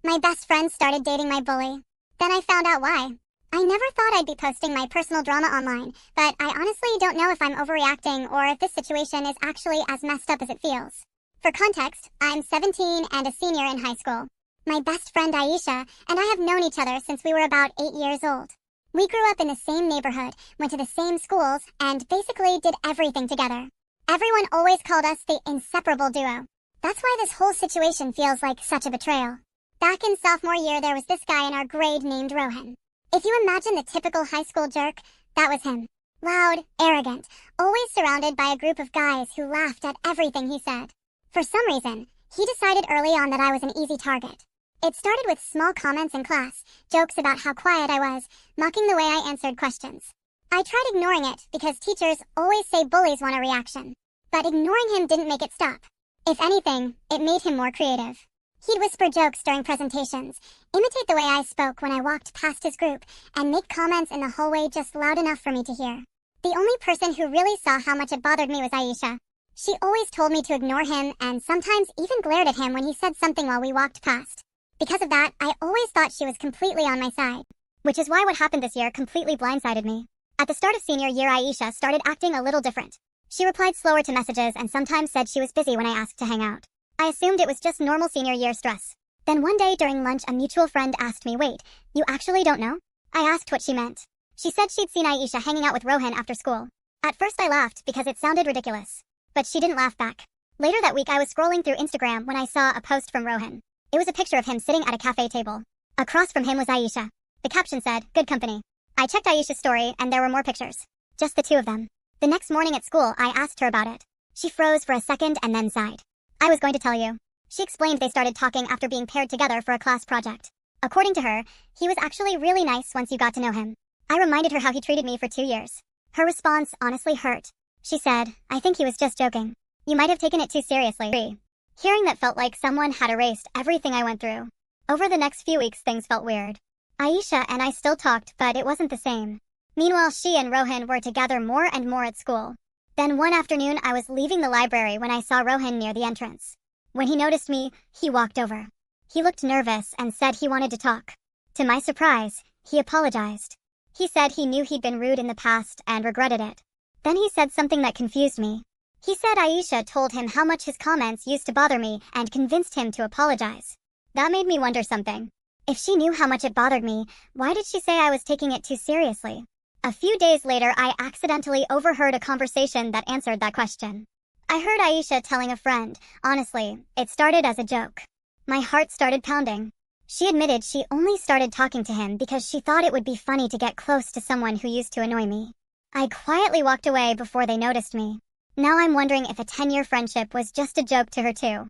My best friend started dating my bully. Then I found out why. I never thought I'd be posting my personal drama online, but I honestly don't know if I'm overreacting or if this situation is actually as messed up as it feels. For context, I'm 17 and a senior in high school. My best friend Aisha and I have known each other since we were about 8 years old. We grew up in the same neighborhood, went to the same schools, and basically did everything together. Everyone always called us the inseparable duo. That's why this whole situation feels like such a betrayal. Back in sophomore year, there was this guy in our grade named Rohan. If you imagine the typical high school jerk, that was him. Loud, arrogant, always surrounded by a group of guys who laughed at everything he said. For some reason, he decided early on that I was an easy target. It started with small comments in class, jokes about how quiet I was, mocking the way I answered questions. I tried ignoring it because teachers always say bullies want a reaction. But ignoring him didn't make it stop. If anything, it made him more creative. He'd whisper jokes during presentations, imitate the way I spoke when I walked past his group, and make comments in the hallway just loud enough for me to hear. The only person who really saw how much it bothered me was Aisha. She always told me to ignore him and sometimes even glared at him when he said something while we walked past. Because of that, I always thought she was completely on my side. Which is why what happened this year completely blindsided me. At the start of senior year, Aisha started acting a little different. She replied slower to messages and sometimes said she was busy when I asked to hang out. I assumed it was just normal senior year stress. Then one day during lunch, a mutual friend asked me, "Wait, you actually don't know?" I asked what she meant. She said she'd seen Aisha hanging out with Rohan after school. At first I laughed because it sounded ridiculous. But she didn't laugh back. Later that week I was scrolling through Instagram when I saw a post from Rohan. It was a picture of him sitting at a cafe table. Across from him was Aisha. The caption said, "Good company." I checked Aisha's story and there were more pictures. Just the two of them. The next morning at school, I asked her about it. She froze for a second and then sighed. "I was going to tell you." She explained they started talking after being paired together for a class project. According to her, he was actually really nice once you got to know him. I reminded her how he treated me for 2 years. Her response honestly hurt. She said, "I think he was just joking. You might have taken it too seriously." Hearing that felt like someone had erased everything I went through. Over the next few weeks, things felt weird. Aisha and I still talked, but it wasn't the same. Meanwhile, she and Rohan were together more and more at school. Then one afternoon, I was leaving the library when I saw Rohan near the entrance. When he noticed me, he walked over. He looked nervous and said he wanted to talk. To my surprise, he apologized. He said he knew he'd been rude in the past and regretted it. Then he said something that confused me. He said Aisha told him how much his comments used to bother me and convinced him to apologize. That made me wonder something. If she knew how much it bothered me, why did she say I was taking it too seriously? A few days later, I accidentally overheard a conversation that answered that question. I heard Aisha telling a friend, "Honestly, it started as a joke." My heart started pounding. She admitted she only started talking to him because she thought it would be funny to get close to someone who used to annoy me. I quietly walked away before they noticed me. Now I'm wondering if a 10-year friendship was just a joke to her too.